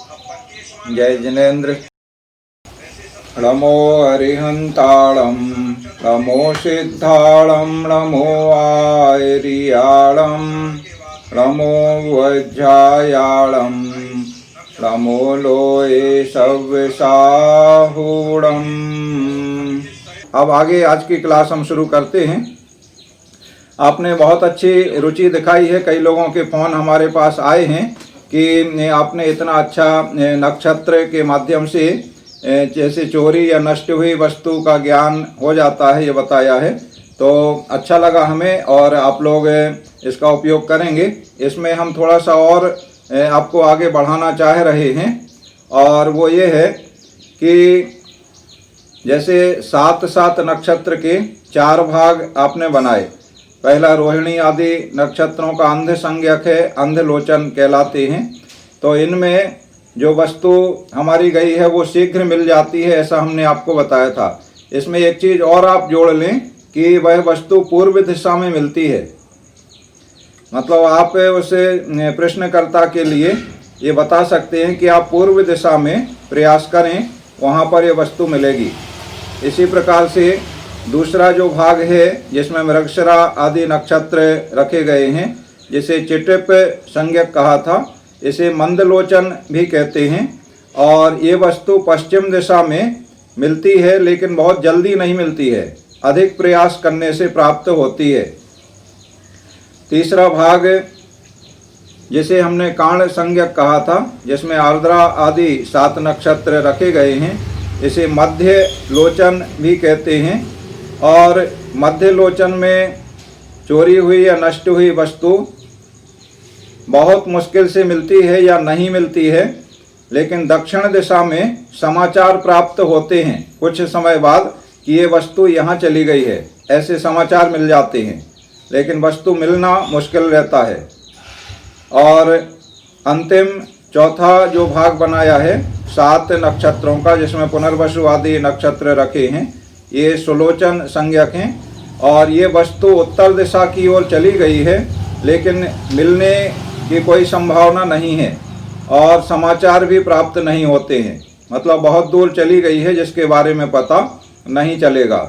जय जिनेन्द्र। नमो हरिहंताणं नमो सिद्धाणं नमो आयरियाणं नमो वज्रायाणं नमो लोये सव्यसाहूणम्। अब आगे आज की क्लास हम शुरू करते हैं। आपने बहुत अच्छी रुचि दिखाई है। कई लोगों के फ़ोन हमारे पास आए हैं कि आपने इतना अच्छा नक्षत्र के माध्यम से जैसे चोरी या नष्ट हुई वस्तु का ज्ञान हो जाता है, ये बताया है। तो अच्छा लगा हमें और आप लोग इसका उपयोग करेंगे। इसमें हम थोड़ा सा और आपको आगे बढ़ाना चाह रहे हैं और वो ये है कि जैसे 7 नक्षत्र के 4 भाग आपने बनाए। पहला रोहिणी आदि नक्षत्रों का अंध संज्ञक है, अंध लोचन कहलाते हैं। तो इनमें जो वस्तु हमारी गई है वो शीघ्र मिल जाती है, ऐसा हमने आपको बताया था। इसमें एक चीज़ और आप जोड़ लें कि वह वस्तु पूर्व दिशा में मिलती है। मतलब आप उसे प्रश्नकर्ता के लिए ये बता सकते हैं कि आप पूर्व दिशा में प्रयास करें, वहाँ पर ये वस्तु मिलेगी। इसी प्रकार से दूसरा जो भाग है जिसमें मृगशिरा आदि नक्षत्र रखे गए हैं, जिसे चिटिप संज्ञक कहा था, इसे मंदलोचन भी कहते हैं। और ये वस्तु पश्चिम दिशा में मिलती है, लेकिन बहुत जल्दी नहीं मिलती है, अधिक प्रयास करने से प्राप्त होती है। तीसरा भाग जिसे हमने काण संज्ञक कहा था, जिसमें आर्द्रा आदि 7 नक्षत्र रखे गए हैं, इसे मध्य लोचन भी कहते हैं। और मध्य लोचन में चोरी हुई या नष्ट हुई वस्तु बहुत मुश्किल से मिलती है या नहीं मिलती है, लेकिन दक्षिण दिशा में समाचार प्राप्त होते हैं कुछ समय बाद कि ये वस्तु यहाँ चली गई है, ऐसे समाचार मिल जाते हैं, लेकिन वस्तु मिलना मुश्किल रहता है। और अंतिम चौथा जो भाग बनाया है 7 नक्षत्रों का, जिसमें पुनर्वसु आदि नक्षत्र रखे हैं, ये सुलोचन संज्ञक हैं। और ये वस्तु उत्तर दिशा की ओर चली गई है, लेकिन मिलने की कोई संभावना नहीं है और समाचार भी प्राप्त नहीं होते हैं। मतलब बहुत दूर चली गई है जिसके बारे में पता नहीं चलेगा।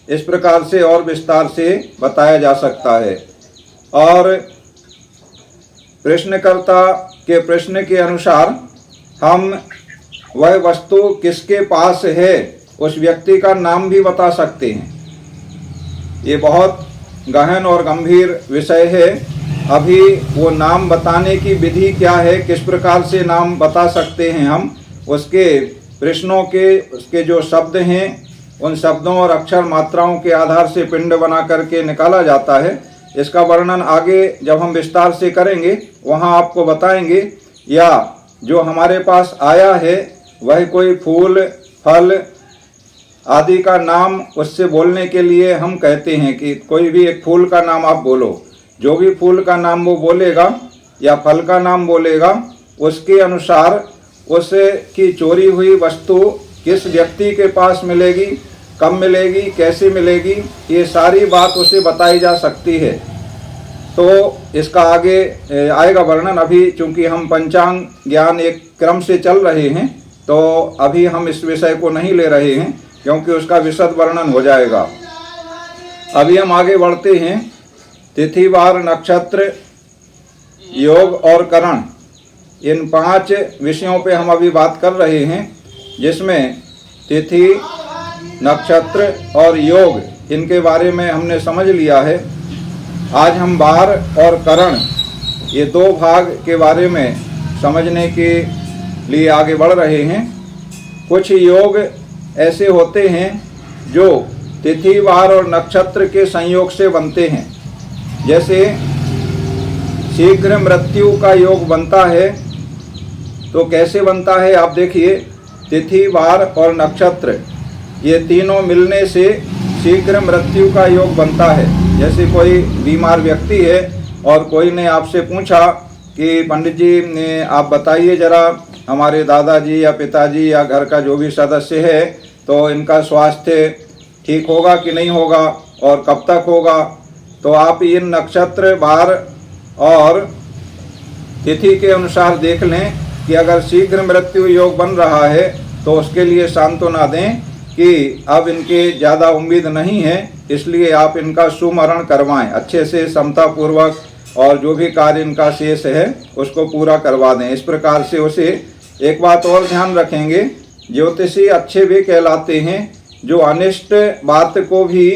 इस प्रकार से और विस्तार से बताया जा सकता है। और प्रश्नकर्ता के प्रश्न के अनुसार हम वह वस्तु किसके पास है उस व्यक्ति का नाम भी बता सकते हैं। ये बहुत गहन और गंभीर विषय है। अभी वो नाम बताने की विधि क्या है, किस प्रकार से नाम बता सकते हैं हम, उसके प्रश्नों के उसके जो शब्द हैं, उन शब्दों और अक्षर मात्राओं के आधार से पिंड बना करके निकाला जाता है। इसका वर्णन आगे जब हम विस्तार से करेंगे वहाँ आपको बताएंगे। या जो हमारे पास आया है वह कोई फूल फल आदि का नाम उससे बोलने के लिए हम कहते हैं कि कोई भी एक फूल का नाम आप बोलो। जो भी फूल का नाम वो बोलेगा या फल का नाम बोलेगा, उसके अनुसार उसकी चोरी हुई वस्तु किस व्यक्ति के पास मिलेगी, कब मिलेगी, कैसे मिलेगी, ये सारी बात उसे बताई जा सकती है। तो इसका आगे आएगा वर्णन। अभी चूंकि हम पंचांग ज्ञान एक क्रम से चल रहे हैं, तो अभी हम इस विषय को नहीं ले रहे हैं क्योंकि उसका विशद वर्णन हो जाएगा। अभी हम आगे बढ़ते हैं। तिथिवार, नक्षत्र, योग और करण, इन 5 विषयों पे हम अभी बात कर रहे हैं, जिसमें तिथि, नक्षत्र और योग इनके बारे में हमने समझ लिया है। आज हम वार और करण, ये 2 भाग के बारे में समझने के लिए आगे बढ़ रहे हैं। कुछ योग ऐसे होते हैं जो तिथि, वार और नक्षत्र के संयोग से बनते हैं। जैसे शीघ्र मृत्यु का योग बनता है। तो कैसे बनता है आप देखिए, तिथि, वार और नक्षत्र ये तीनों मिलने से शीघ्र मृत्यु का योग बनता है। जैसे कोई बीमार व्यक्ति है और कोई ने आपसे पूछा कि पंडित जी आप बताइए जरा, हमारे दादाजी या पिताजी या घर का जो भी सदस्य है, तो इनका स्वास्थ्य ठीक होगा कि नहीं होगा और कब तक होगा। तो आप इन नक्षत्र, वार और तिथि के अनुसार देख लें कि अगर शीघ्र मृत्यु योग बन रहा है तो उसके लिए सांत्वना दें कि अब इनके ज़्यादा उम्मीद नहीं है, इसलिए आप इनका सुमरण करवाएं अच्छे से, समतापूर्वक, और जो भी कार्य इनका शेष है उसको पूरा करवा दें। इस प्रकार से उसे एक बात और ध्यान रखेंगे, ज्योतिषी अच्छे भी कहलाते हैं जो अनिष्ट बात को भी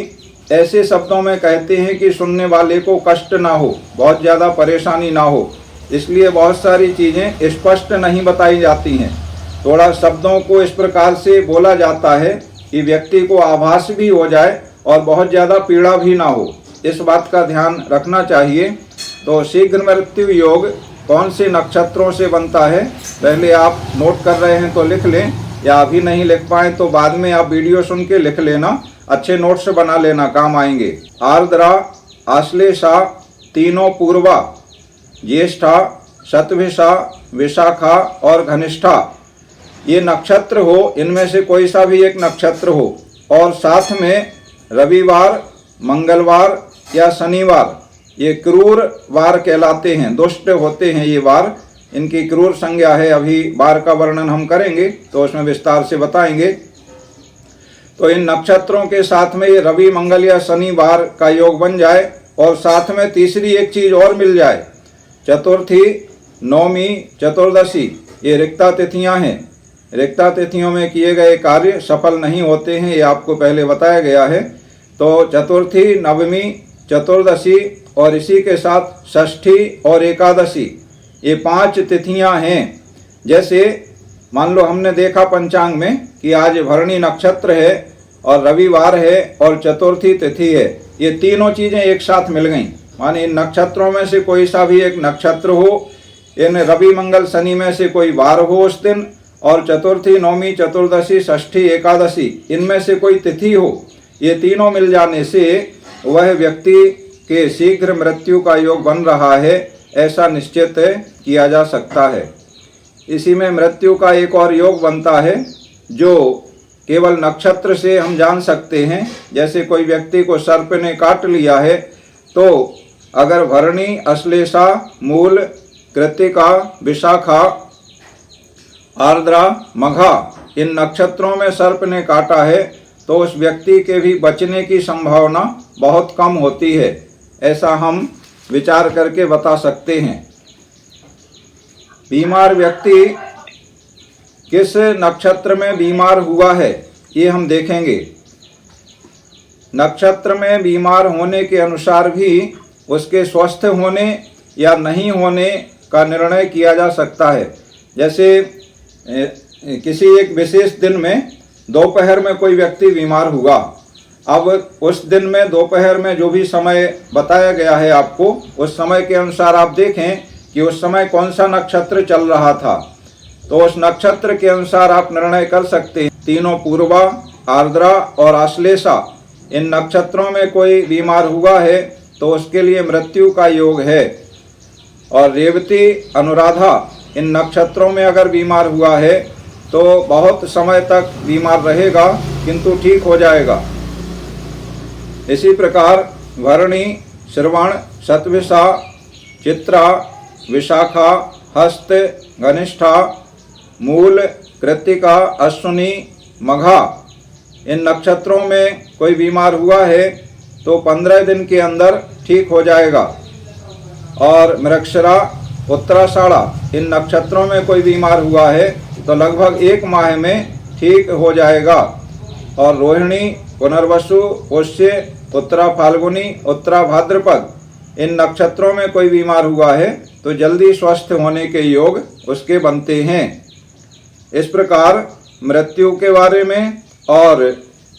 ऐसे शब्दों में कहते हैं कि सुनने वाले को कष्ट ना हो, बहुत ज़्यादा परेशानी ना हो, इसलिए बहुत सारी चीज़ें स्पष्ट नहीं बताई जाती हैं। थोड़ा शब्दों को इस प्रकार से बोला जाता है कि व्यक्ति को आभास भी हो जाए और बहुत ज़्यादा पीड़ा भी ना हो, इस बात का ध्यान रखना चाहिए। तो शीघ्र मृत्यु योग कौन से नक्षत्रों से बनता है, पहले आप नोट कर रहे हैं तो लिख लें, या अभी नहीं लिख पाए तो बाद में आप वीडियो सुन के लिख लेना, अच्छे नोट्स बना लेना, काम आएंगे। आर्द्रा, आश्लेषा, तीनों पूर्वा, ज्येष्ठा, शतभिषा, विशाखा और घनिष्ठा, ये नक्षत्र हो, इनमें से कोई सा भी एक नक्षत्र हो, और साथ में रविवार, मंगलवार या शनिवार, ये क्रूर वार कहलाते हैं, दुष्ट होते हैं ये वार, इनकी क्रूर संज्ञा है। अभी वार का वर्णन हम करेंगे तो उसमें विस्तार से बताएंगे। तो इन नक्षत्रों के साथ में ये रवि, मंगल या शनिवार का योग बन जाए, और साथ में तीसरी एक चीज और मिल जाए, चतुर्थी, नौमी, चतुर्दशी, ये रिक्ता तिथियां हैं। रिक्ता तिथियों में किए गए कार्य सफल नहीं होते हैं, ये आपको पहले बताया गया है। तो चतुर्थी, नवमी, चतुर्दशी और इसी के साथ षष्ठी और एकादशी, ये 5 तिथियां हैं। जैसे मान लो हमने देखा पंचांग में कि आज भरणी नक्षत्र है और रविवार है और चतुर्थी तिथि है, ये तीनों चीजें एक साथ मिल गईं, माने इन नक्षत्रों में से कोई सा भी एक नक्षत्र हो, इन रवि, मंगल, शनि में से कोई वार हो उस दिन, और चतुर्थी, नौमी, चतुर्दशी, षष्ठी, एकादशी, इनमें से कोई तिथि हो, ये तीनों मिल जाने से वह व्यक्ति के शीघ्र मृत्यु का योग बन रहा है, ऐसा निश्चित किया जा सकता है। इसी में मृत्यु का एक और योग बनता है जो केवल नक्षत्र से हम जान सकते हैं। जैसे कोई व्यक्ति को सर्प ने काट लिया है, तो अगर भरणी, अश्लेषा, मूल, कृत्तिका, विशाखा, आर्द्रा, मघा, इन नक्षत्रों में सर्प ने काटा है तो उस व्यक्ति के भी बचने की संभावना बहुत कम होती है, ऐसा हम विचार करके बता सकते हैं। बीमार व्यक्ति किस नक्षत्र में बीमार हुआ है ये हम देखेंगे। नक्षत्र में बीमार होने के अनुसार भी उसके स्वस्थ होने या नहीं होने का निर्णय किया जा सकता है। जैसे किसी एक विशेष दिन में दोपहर में कोई व्यक्ति बीमार हुआ, अब उस दिन में दोपहर में जो भी समय बताया गया है आपको, उस समय के अनुसार आप देखें कि उस समय कौन सा नक्षत्र चल रहा था, तो उस नक्षत्र के अनुसार आप निर्णय कर सकते हैं। तीनों पूर्वा, आर्द्रा और आश्लेषा, इन नक्षत्रों में कोई बीमार हुआ है तो उसके लिए मृत्यु का योग है। और रेवती, अनुराधा, इन नक्षत्रों में अगर बीमार हुआ है तो बहुत समय तक बीमार रहेगा किंतु ठीक हो जाएगा। इसी प्रकार भरणी, श्रवण, शतभिषा, चित्रा, विशाखा, हस्त, घनिष्ठा, मूल, कृत्तिका, अश्विनी, मघा, इन नक्षत्रों में कोई बीमार हुआ है तो 15 दिन के अंदर ठीक हो जाएगा। और मृगशिरा, उत्तराषाढ़ा, इन नक्षत्रों में कोई बीमार हुआ है तो लगभग 1 माह में ठीक हो जाएगा। और रोहिणी, पुनर्वसु, पुष्य, उत्तरा फाल्गुनी, उत्तरा भाद्रपद, इन नक्षत्रों में कोई बीमार हुआ है तो जल्दी स्वस्थ होने के योग उसके बनते हैं। इस प्रकार मृत्यु के बारे में और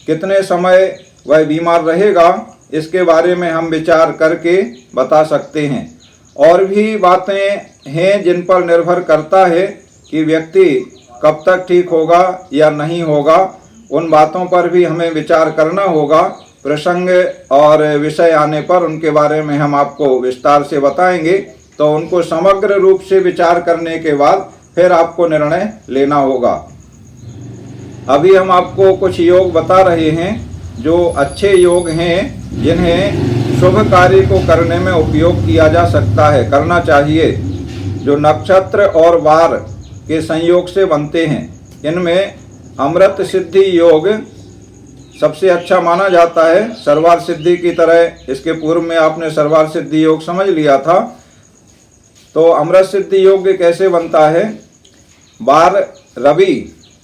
कितने समय वह बीमार रहेगा इसके बारे में हम विचार करके बता सकते हैं। और भी बातें हैं जिन पर निर्भर करता है कि व्यक्ति कब तक ठीक होगा या नहीं होगा, उन बातों पर भी हमें विचार करना होगा। प्रसंग और विषय आने पर उनके बारे में हम आपको विस्तार से बताएंगे, तो उनको समग्र रूप से विचार करने के बाद फिर आपको निर्णय लेना होगा। अभी हम आपको कुछ योग बता रहे हैं जो अच्छे योग हैं जिन्हें शुभ कार्य को करने में उपयोग किया जा सकता है, करना चाहिए। जो नक्षत्र और वार के संयोग से बनते हैं। इनमें अमृत सिद्धि योग सबसे अच्छा माना जाता है। सर्वार्थ सिद्धि की तरह इसके पूर्व में आपने सर्वार्थ सिद्धि योग समझ लिया था। तो अमृत सिद्धि योग कैसे बनता है?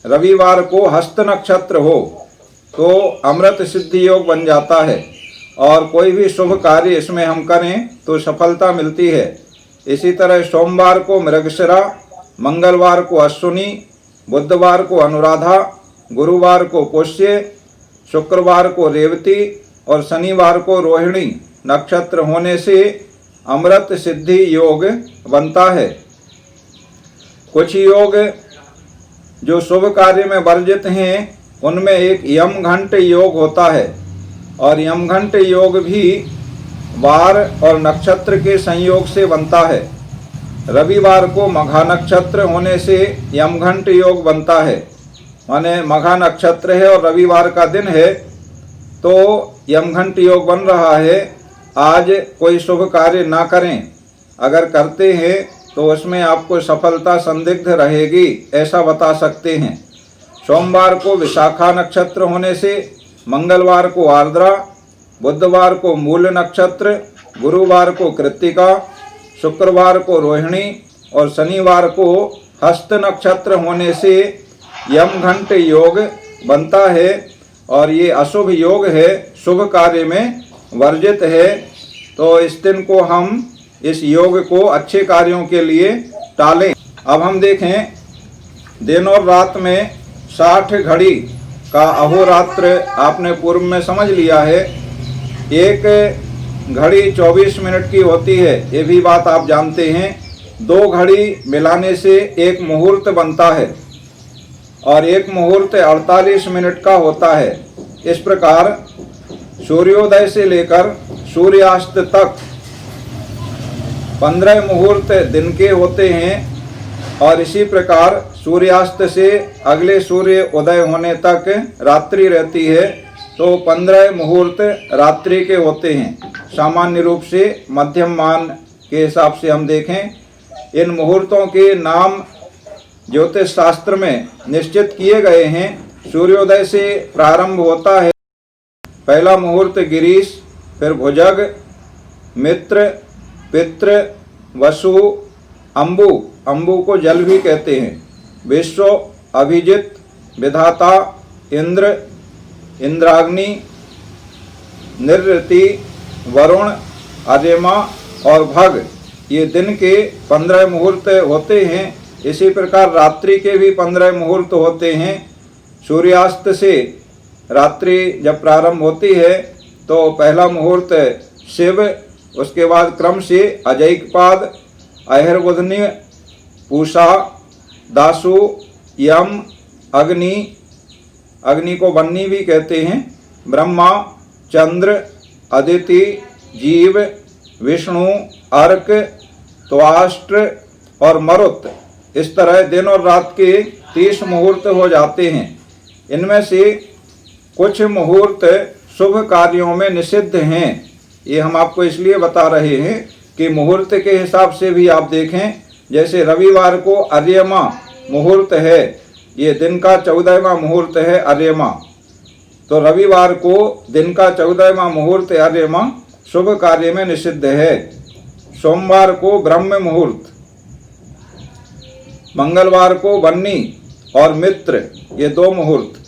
रविवार को हस्त नक्षत्र हो तो अमृत सिद्धि योग बन जाता है, और कोई भी शुभ कार्य इसमें हम करें तो सफलता मिलती है। इसी तरह सोमवार को मृगशिरा, मंगलवार को अश्विनी, बुधवार को अनुराधा, गुरुवार को पुष्य, शुक्रवार को रेवती और शनिवार को रोहिणी नक्षत्र होने से अमृत सिद्धि योग बनता है। कुछ योग जो शुभ कार्य में वर्जित हैं उनमें एक यमघंट योग होता है, और यमघंट योग भी वार और नक्षत्र के संयोग से बनता है। रविवार को मघा नक्षत्र होने से यमघंट योग बनता है, माने मघा नक्षत्र है और रविवार का दिन है तो यमघंट योग बन रहा है। आज कोई शुभ कार्य ना करें, अगर करते हैं तो उसमें आपको सफलता संदिग्ध रहेगी, ऐसा बता सकते हैं। सोमवार को विशाखा नक्षत्र होने से मंगलवार को आर्द्रा, बुधवार को मूल नक्षत्र, गुरुवार को कृत्तिका, शुक्रवार को रोहिणी और शनिवार को हस्त नक्षत्र होने से यमघंट योग बनता है, और ये अशुभ योग है, शुभ कार्य में वर्जित है। तो इस दिन को हम इस योग को अच्छे कार्यों के लिए टालें। अब हम देखें, दिन और रात में 60 घड़ी का अहोरात्र आपने पूर्व में समझ लिया है। एक घड़ी 24 मिनट की होती है, ये भी बात आप जानते हैं। 2 घड़ी मिलाने से एक मुहूर्त बनता है, और एक मुहूर्त 48 मिनट का होता है। इस प्रकार सूर्योदय से लेकर सूर्यास्त तक 15 मुहूर्त दिन के होते हैं, और इसी प्रकार सूर्यास्त से अगले सूर्य उदय होने तक रात्रि रहती है, तो 15 मुहूर्त रात्रि के होते हैं। सामान्य रूप से मध्यम मान के हिसाब से हम देखें, इन मुहूर्तों के नाम ज्योतिष शास्त्र में निश्चित किए गए हैं। सूर्योदय से प्रारंभ होता है पहला मुहूर्त गिरीश, फिर भुजग, मित्र, पितृ, वसु, अम्बु, अम्बु को जल भी कहते हैं, विश्व, अभिजित, विधाता, इंद्र, इंद्राग्नि, निरृति, वरुण, अर्यमा और भग, ये दिन के 15 मुहूर्त होते हैं। इसी प्रकार रात्रि के भी 15 मुहूर्त होते हैं। सूर्यास्त से रात्रि जब प्रारंभ होती है तो पहला मुहूर्त शिव, उसके बाद क्रम से अजैकपाद, अहिर्बुधनी, पूषा, दासु, यम, अग्नि, अग्नि को वन्नी भी कहते हैं, ब्रह्मा, चंद्र, अदिति, जीव, विष्णु, अर्क, त्वाष्ट्र और मरुत। इस तरह दिन और रात के 30 मुहूर्त हो जाते हैं। इनमें से कुछ मुहूर्त शुभ कार्यों में निषिद्ध हैं। ये हम आपको इसलिए बता रहे हैं कि मुहूर्त के हिसाब से भी आप देखें। जैसे रविवार को अर्यमा मुहूर्त है, ये दिन का 14वां मुहूर्त है अर्यमा, तो रविवार को दिन का 14वां मुहूर्त अर्यमा शुभ कार्य में निषिद्ध है। सोमवार को ब्रह्म मुहूर्त, मंगलवार को बन्नी और मित्र, ये 2 मुहूर्त।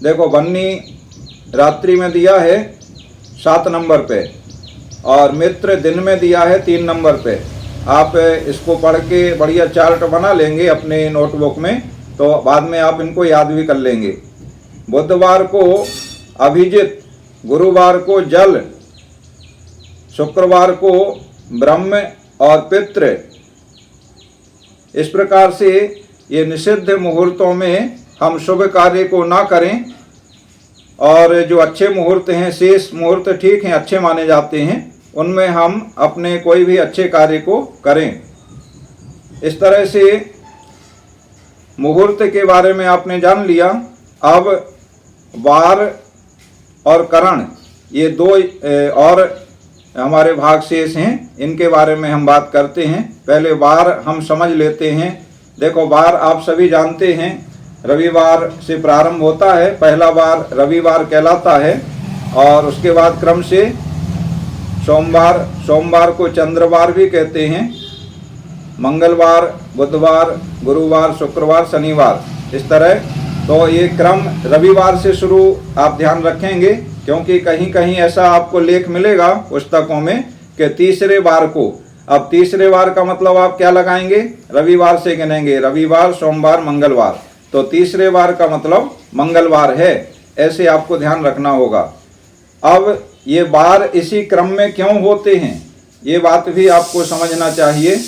देखो बन्नी रात्रि में दिया है 7 नंबर पे, और मित्र दिन में दिया है 3 नंबर पे। आप इसको पढ़ के बढ़िया चार्ट बना लेंगे अपने नोटबुक में, तो बाद में आप इनको याद भी कर लेंगे। बुधवार को अभिजित, गुरुवार को जल, शुक्रवार को ब्रह्म और पितृ। इस प्रकार से ये निषिद्ध मुहूर्तों में हम शुभ कार्य को ना करें, और जो अच्छे मुहूर्त हैं, शेष मुहूर्त ठीक हैं, अच्छे माने जाते हैं, उनमें हम अपने कोई भी अच्छे कार्य को करें। इस तरह से मुहूर्त के बारे में आपने जान लिया। अब वार और करण, ये 2 और हमारे भाग शेष हैं, इनके बारे में हम बात करते हैं। पहले वार हम समझ लेते हैं देखो वार आप सभी जानते हैं, रविवार से प्रारंभ होता है, पहला वार रविवार कहलाता है और उसके बाद क्रम से सोमवार, सोमवार को चंद्रवार भी कहते हैं, मंगलवार, बुधवार, गुरुवार, शुक्रवार, शनिवार, इस तरह। तो ये क्रम रविवार से शुरू आप ध्यान रखेंगे, क्योंकि कहीं कहीं ऐसा आपको लेख मिलेगा पुस्तकों में कि तीसरे वार को। अब तीसरे वार का मतलब आप क्या लगाएंगे, रविवार से गिनेंगे, रविवार, सोमवार, मंगलवार, तो तीसरे वार का मतलब मंगलवार है, ऐसे आपको ध्यान रखना होगा। अब ये वार इसी क्रम में क्यों होते हैं, ये बात भी आपको समझना चाहिए।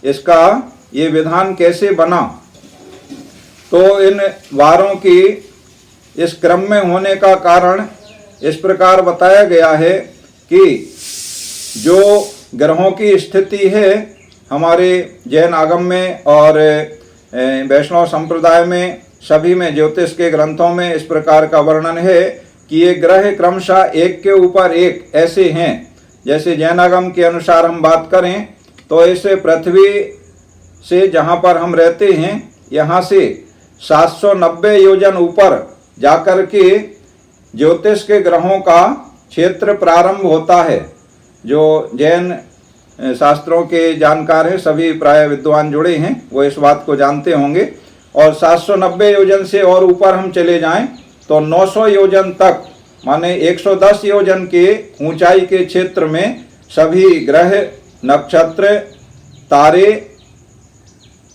इसका ये विधान कैसे बना, तो इन वारों की इस क्रम में होने का कारण इस प्रकार बताया गया है कि जो ग्रहों की स्थिति है हमारे जैन आगम में और वैष्णव संप्रदाय में, सभी में, ज्योतिष के ग्रंथों में इस प्रकार का वर्णन है कि ये ग्रह क्रमशः एक के ऊपर एक ऐसे हैं। जैसे जैन आगम के अनुसार हम बात करें तो इस पृथ्वी से जहाँ पर हम रहते हैं यहाँ से 790 योजन ऊपर जाकर के ज्योतिष के ग्रहों का क्षेत्र प्रारंभ होता है। जो जैन शास्त्रों के जानकार हैं, सभी प्राय विद्वान जुड़े हैं, वो इस बात को जानते होंगे। और 790 योजन से और ऊपर हम चले जाएं तो 900 योजन तक, माने 110 योजन के ऊंचाई के क्षेत्र में सभी ग्रह, नक्षत्र, तारे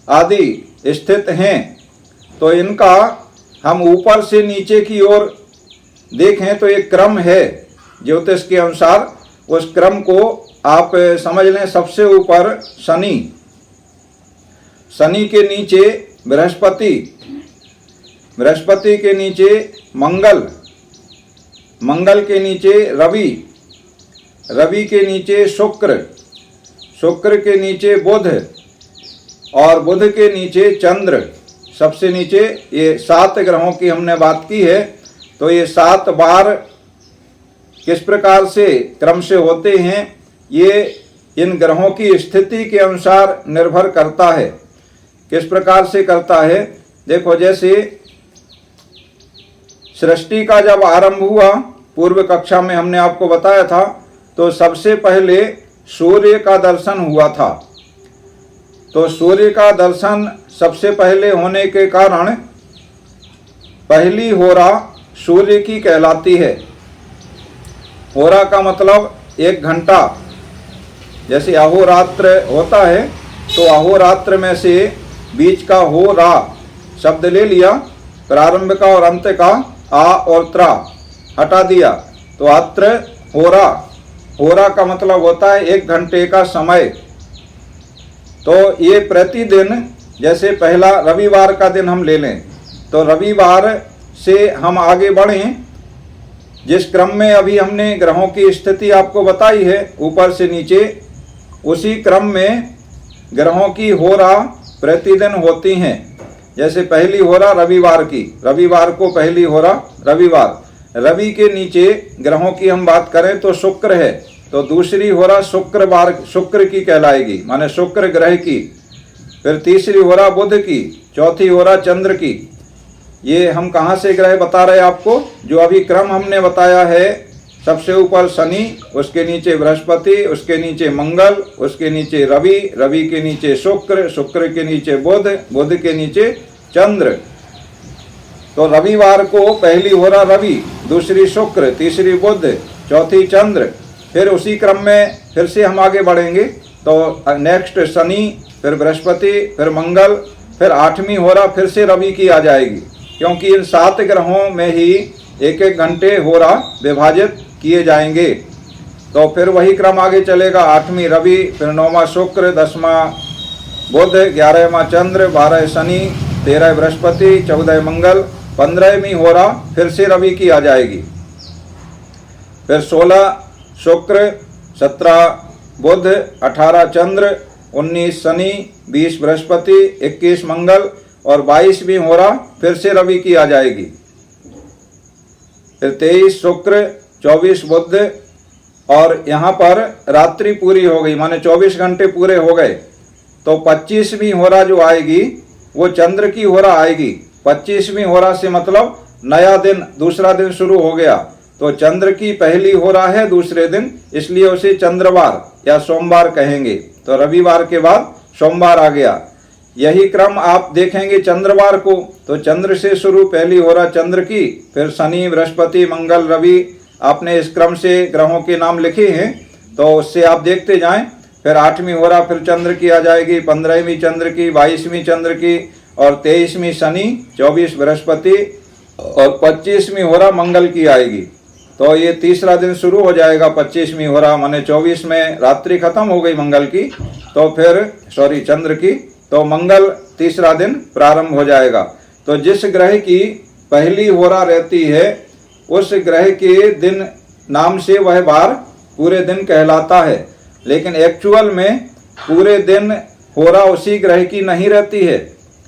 आदि स्थित हैं। तो इनका हम ऊपर से नीचे की ओर देखें तो एक क्रम है ज्योतिष के अनुसार। उस क्रम को आप समझ लें, सबसे ऊपर शनि, शनि के नीचे बृहस्पति, बृहस्पति के नीचे मंगल, मंगल के नीचे रवि, रवि के नीचे शुक्र, शुक्र के नीचे बुध और बुध के नीचे चंद्र, सबसे नीचे। ये 7 ग्रहों की हमने बात की है। तो ये 7 बार किस प्रकार से क्रम से होते हैं, ये इन ग्रहों की स्थिति के अनुसार निर्भर करता है। किस प्रकार से करता है, देखो जैसे सृष्टि का जब आरंभ हुआ, पूर्व कक्षा में हमने आपको बताया था, तो सबसे पहले सूर्य का दर्शन हुआ था। तो सूर्य का दर्शन सबसे पहले होने के कारण पहली होरा सूर्य की कहलाती है। होरा का मतलब 1 घंटा, जैसे अहोरात्र होता है, तो अहोरात्र में से बीच का हो रा शब्द ले लिया, प्रारंभ का और अंत का आ और त्रा हटा दिया, तो अत्र होरा। होरा का मतलब होता है 1 घंटे का समय। तो ये प्रतिदिन, जैसे पहला रविवार का दिन हम ले लें, तो रविवार से हम आगे बढ़ें, जिस क्रम में अभी हमने ग्रहों की स्थिति आपको बताई है ऊपर से नीचे, उसी क्रम में ग्रहों की होरा प्रतिदिन होती हैं। जैसे पहली होरा रविवार की, रविवार को पहली होरा रविवार। रवि के नीचे ग्रहों की हम बात करें तो शुक्र है, तो दूसरी होरा शुक्रवार, शुक्र की कहलाएगी, माने शुक्र ग्रह की। फिर तीसरी होरा बुध की, चौथी होरा चंद्र की। ये हम कहाँ से ग्रह बता रहे हैं आपको, जो अभी क्रम हमने बताया है, सबसे ऊपर शनि, उसके नीचे बृहस्पति, उसके नीचे मंगल, उसके नीचे रवि, रवि के नीचे शुक्र, शुक्र के नीचे बुध, बुध के नीचे चंद्र। तो रविवार को पहली होरा रवि, दूसरी शुक्र, तीसरी बुध, चौथी चंद्र। फिर उसी क्रम में फिर से हम आगे बढ़ेंगे, तो नेक्स्ट शनि, फिर बृहस्पति, फिर मंगल, फिर 8वीं होरा फिर से रवि की आ जाएगी, क्योंकि इन 7 ग्रहों में ही 1-1 घंटे होरा विभाजित किए जाएंगे। तो फिर वही क्रम आगे चलेगा, 8वीं रवि, फिर 9वां शुक्र, 10वां बुध, 11वां चंद्र, 12 शनि, 13 बृहस्पति, 14 मंगल, 15वीं होरा फिर से रवि की आ जाएगी। फिर 16 शुक्र, 17 बुध, 18 चंद्र, 19 शनि, 20 बृहस्पति, 21 मंगल और 22वीं होरा फिर से रवि की आ जाएगी। फिर 23 शुक्र, 24 बुध और यहाँ पर रात्रि पूरी हो गई, माने 24 घंटे पूरे हो गए। तो 25वीं होरा जो आएगी वो चंद्र की होरा आएगी। 25वीं होरा से मतलब नया दिन, दूसरा दिन शुरू हो गया, तो चंद्र की पहली होरा है दूसरे दिन, इसलिए उसे चंद्रवार या सोमवार कहेंगे। तो रविवार के बाद सोमवार आ गया। यही क्रम आप देखेंगे चंद्रवार को, तो चंद्र से शुरू पहली होरा चंद्र की, फिर शनि, बृहस्पति, मंगल, रवि, आपने इस क्रम से ग्रहों के नाम लिखे हैं, तो उससे आप देखते जाएं। फिर 8वीं होरा फिर चंद्र की आ जाएगी, 15वीं चंद्र की, 22वीं चंद्र की और 23वीं शनि, 24 बृहस्पति और 25वीं होरा मंगल की आएगी। तो ये तीसरा दिन शुरू हो जाएगा 25वीं होरा, माने 24 में रात्रि खत्म हो गई मंगल की, तो फिर चंद्र की, तो मंगल तीसरा दिन प्रारंभ हो जाएगा। तो जिस ग्रह की पहली होरा रहती है उस ग्रह के दिन नाम से वह वार पूरे दिन कहलाता है, लेकिन एक्चुअल में पूरे दिन होरा उसी ग्रह की नहीं रहती है,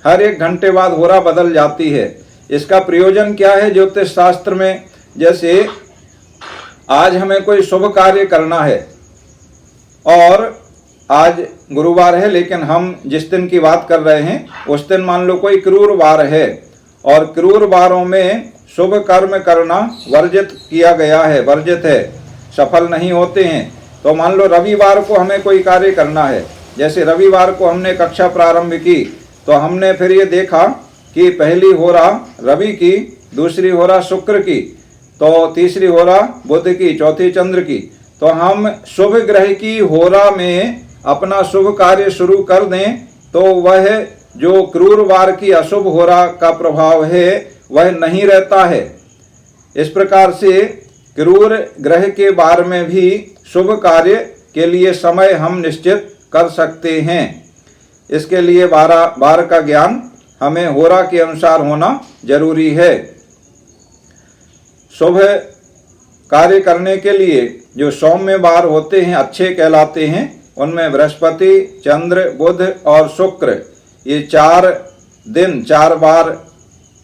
हर 1 घंटे बाद होरा बदल जाती है। इसका प्रयोजन क्या है ज्योतिष शास्त्र में? जैसे आज हमें कोई शुभ कार्य करना है और आज गुरुवार है, लेकिन हम जिस दिन की बात कर रहे हैं उस दिन मान लो कोई क्रूर वार है, और क्रूर वारों में शुभ कर्म करना वर्जित किया गया है, वर्जित है, सफल नहीं होते हैं। तो मान लो रविवार को हमें कोई कार्य करना है, जैसे रविवार को हमने कक्षा प्रारंभ की, तो हमने फिर ये देखा कि पहली होरा रवि की, दूसरी होरा शुक्र की, तो तीसरी होरा बुध की, चौथी चंद्र की। तो हम शुभ ग्रह की होरा में अपना शुभ कार्य शुरू कर दें तो वह जो क्रूर वार की अशुभ होरा का प्रभाव है वह नहीं रहता है। इस प्रकार से क्रूर ग्रह के वार में भी शुभ कार्य के लिए समय हम निश्चित कर सकते हैं। इसके लिए वार का ज्ञान हमें होरा के अनुसार होना जरूरी है। शुभ कार्य करने के लिए जो सौम्य वार होते हैं अच्छे कहलाते हैं, उनमें बृहस्पति, चंद्र, बुध और शुक्र, ये 4 दिन 4 बार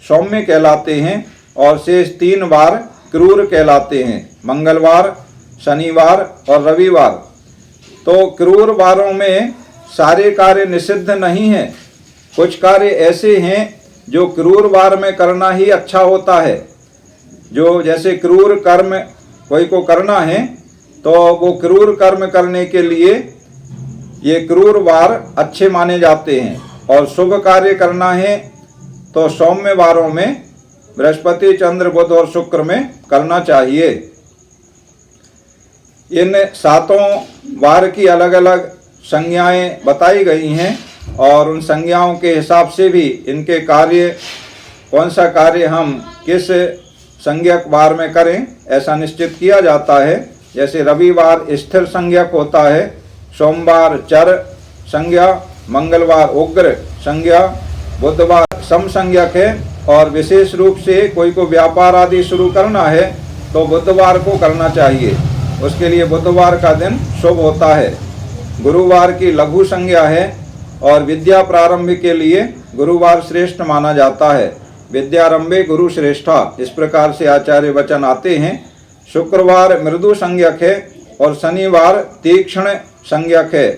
सौम्य कहलाते हैं और शेष 3 बार क्रूर कहलाते हैं, मंगलवार, शनिवार और रविवार। तो क्रूर वारों में सारे कार्य निषिद्ध नहीं हैं, कुछ कार्य ऐसे हैं जो क्रूर वार में करना ही अच्छा होता है। जो जैसे क्रूर कर्म कोई को करना है तो वो क्रूर कर्म करने के लिए ये क्रूर वार अच्छे माने जाते हैं, और शुभ कार्य करना है तो सौम्य वारों में बृहस्पति, चंद्र, बुध और शुक्र में करना चाहिए। इन 7 वार की अलग अलग संज्ञाएं बताई गई हैं और उन संज्ञाओं के हिसाब से भी इनके कार्य, कौन सा कार्य हम किस संज्ञक वार में करें ऐसा निश्चित किया जाता है। जैसे रविवार स्थिर संज्ञक होता है, सोमवार चर संज्ञा, मंगलवार उग्र संज्ञा, बुधवार सम संज्ञक है, और विशेष रूप से कोई को व्यापार आदि शुरू करना है तो बुधवार को करना चाहिए, उसके लिए बुधवार का दिन शुभ होता है। गुरुवार की लघु संज्ञा है और विद्या प्रारंभ के लिए गुरुवार श्रेष्ठ माना जाता है। विद्यारंभे गुरु श्रेष्ठा, इस प्रकार से आचार्य वचन आते हैं। शुक्रवार मृदु संज्ञक है और शनिवार तीक्ष्ण संज्ञक है।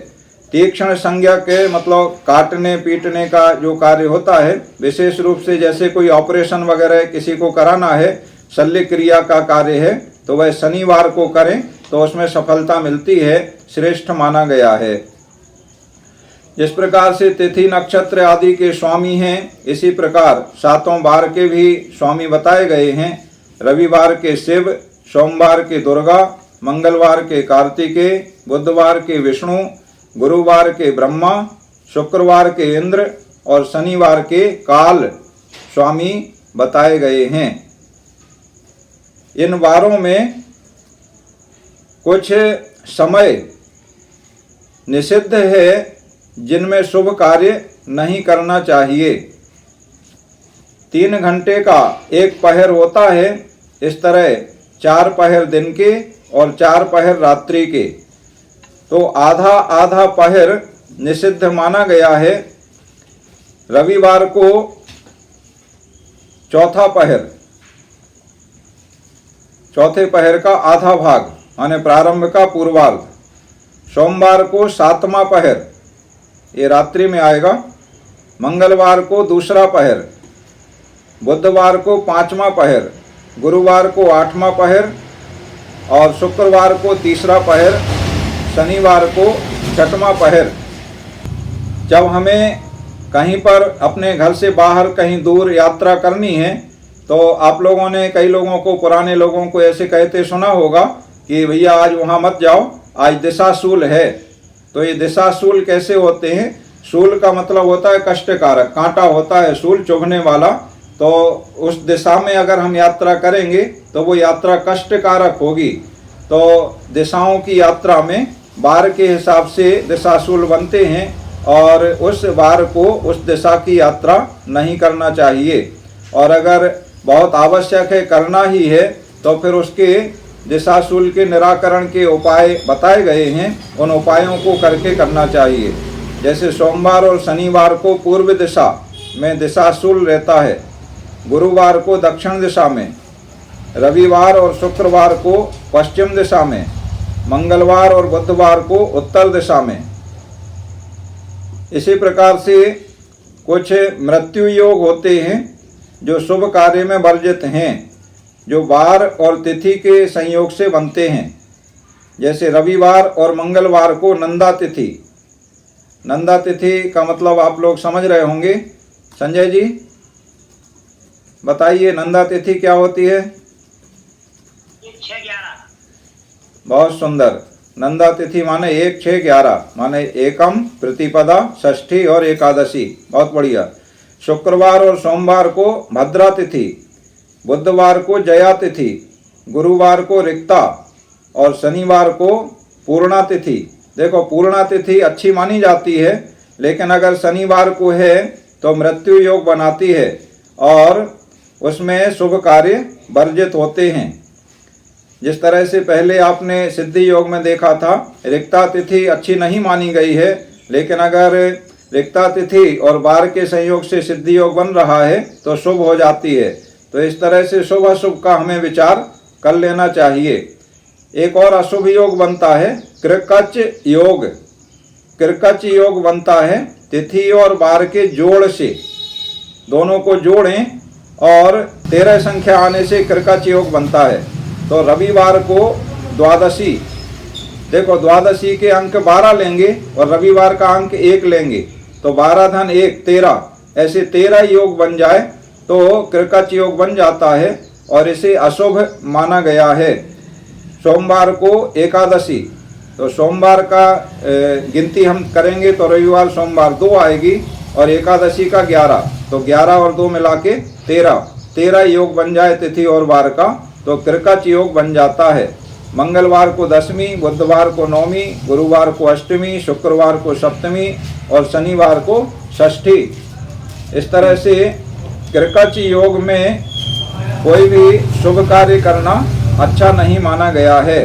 तीक्ष्ण संज्ञक है मतलब काटने पीटने का जो कार्य होता है, विशेष रूप से जैसे कोई ऑपरेशन वगैरह किसी को कराना है, शल्य क्रिया का कार्य है, तो वह शनिवार को करें तो उसमें सफलता मिलती है, श्रेष्ठ माना गया है। जिस प्रकार से तिथि नक्षत्र आदि के स्वामी हैं, इसी प्रकार 7 वार के भी स्वामी बताए गए हैं। रविवार के शिव, सोमवार के दुर्गा, मंगलवार के कार्तिकेय, बुधवार के विष्णु, गुरुवार के ब्रह्मा, शुक्रवार के इंद्र और शनिवार के काल स्वामी बताए गए हैं। इन वारों में कुछ समय निषिद्ध है जिनमें शुभ कार्य नहीं करना चाहिए। 3 घंटे का एक पहर होता है, इस तरह 4 पहर दिन के और 4 पहर रात्रि के, तो आधा आधा पहर निषिद्ध माना गया है। रविवार को चौथा पहर, चौथे पहर का आधा भाग माने प्रारंभ का पूर्वार्ध, सोमवार को 7वां पहर, ये रात्रि में आएगा, मंगलवार को दूसरा पहर, बुधवार को 5वां पहर, गुरुवार को 8वां पहर और शुक्रवार को तीसरा पहर, शनिवार को 6वां पहर। जब हमें कहीं पर अपने घर से बाहर कहीं दूर यात्रा करनी है तो आप लोगों ने, कई लोगों को, पुराने लोगों को ऐसे कहते सुना होगा कि भैया आज वहाँ मत जाओ, आज दिशाशूल है। तो ये दिशाशूल कैसे होते हैं? शूल का मतलब होता है कष्टकारक, कांटा होता है शूल, चुभने वाला। तो उस दिशा में अगर हम यात्रा करेंगे तो वो यात्रा कष्टकारक होगी। तो दिशाओं की यात्रा में वार के हिसाब से दिशाशूल बनते हैं और उस वार को, उस दिशा की यात्रा नहीं करना चाहिए। और अगर बहुत आवश्यक है, करना ही है, तो फिर उसके दिशाशूल के निराकरण के उपाय बताए गए हैं, उन उपायों को करके करना चाहिए। जैसे सोमवार और शनिवार को पूर्व दिशा में दिशाशूल रहता है, गुरुवार को दक्षिण दिशा में, रविवार और शुक्रवार को पश्चिम दिशा में, मंगलवार और बुधवार को उत्तर दिशा में। इसी प्रकार से कुछ मृत्यु योग होते हैं जो शुभ कार्य में वर्जित हैं, जो वार और तिथि के संयोग से बनते हैं। जैसे रविवार और मंगलवार को नंदा तिथि। नंदा तिथि का मतलब आप लोग समझ रहे होंगे। संजय जी बताइए, नंदा तिथि क्या होती है? 1-6-11। बहुत सुंदर। नंदा तिथि माने 1-6-11, माने एकम, प्रतिपदा, षष्ठी और एकादशी। बहुत बढ़िया। शुक्रवार और सोमवार को भद्रा तिथि, बुधवार को जया तिथि, गुरुवार को रिक्ता और शनिवार को पूर्णा तिथि। देखो, पूर्णा तिथि अच्छी मानी जाती है, लेकिन अगर शनिवार को है तो मृत्यु योग बनाती है और उसमें शुभ कार्य वर्जित होते हैं। जिस तरह से पहले आपने सिद्धि योग में देखा था, रिक्ता तिथि अच्छी नहीं मानी गई है, लेकिन अगर रिक्ता तिथि और वार के संयोग से सिद्धि योग बन रहा है तो शुभ हो जाती है। तो इस तरह से शुभ अशुभ का हमें विचार कर लेना चाहिए। एक और अशुभ योग बनता है कृकच योग। कृकच योग बनता है तिथि और वार के जोड़ से, दोनों को जोड़ें और 13 संख्या आने से कृकच योग बनता है। तो रविवार को द्वादशी, देखो द्वादशी के अंक 12 लेंगे और रविवार का अंक 1 लेंगे तो 12 धन 1 13, ऐसे 13 योग बन जाए तो कृकच योग बन जाता है और इसे अशुभ माना गया है। सोमवार को एकादशी, तो सोमवार का गिनती हम करेंगे तो रविवार सोमवार 2 आएगी और एकादशी का 11, तो 11 और 2 मिला के 13 योग बन जाए तिथि और वार का तो कृकच योग बन जाता है। मंगलवार को दशमी, बुधवार को नौमी, गुरुवार को अष्टमी, शुक्रवार को सप्तमी और शनिवार को षष्ठी। इस तरह से कृकच योग में कोई भी शुभ कार्य करना अच्छा नहीं माना गया है।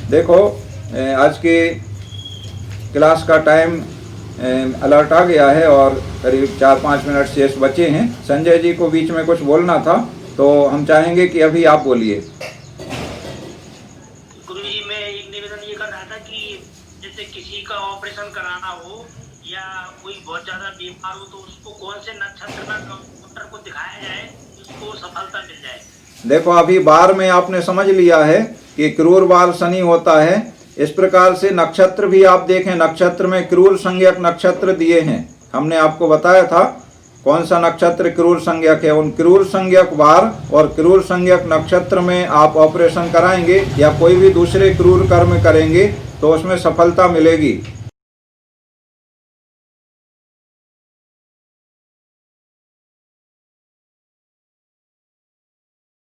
देखो, आज के क्लास का टाइम अलर्ट आ गया है और करीब 4-5 मिनट शेष बचे हैं। संजय जी को बीच में कुछ बोलना था तो हम चाहेंगे कि अभी आप बोलिए। गुरुजी, मैं एक निवेदन ये कर रहा था कि जैसे किसी का ऑपरेशन कराना हो या कोई बहुत ज्यादा बीमार हो तो उसको कौन से नक्षत्र में डॉक्टर को दिखाया जाए उसको सफलता मिल जाए। देखो, अभी वार में आपने समझ लिया है कि क्रूर वार शनि होता है। इस प्रकार से नक्षत्र भी आप देखें, नक्षत्र में क्रूर संज्ञक नक्षत्र दिए हैं। हमने आपको बताया था कौन सा नक्षत्र क्रूर संज्ञक है। उन क्रूर संज्ञक वार और क्रूर संज्ञक नक्षत्र में आप ऑपरेशन कराएंगे या कोई भी दूसरे क्रूर कर्म करेंगे तो उसमें सफलता मिलेगी।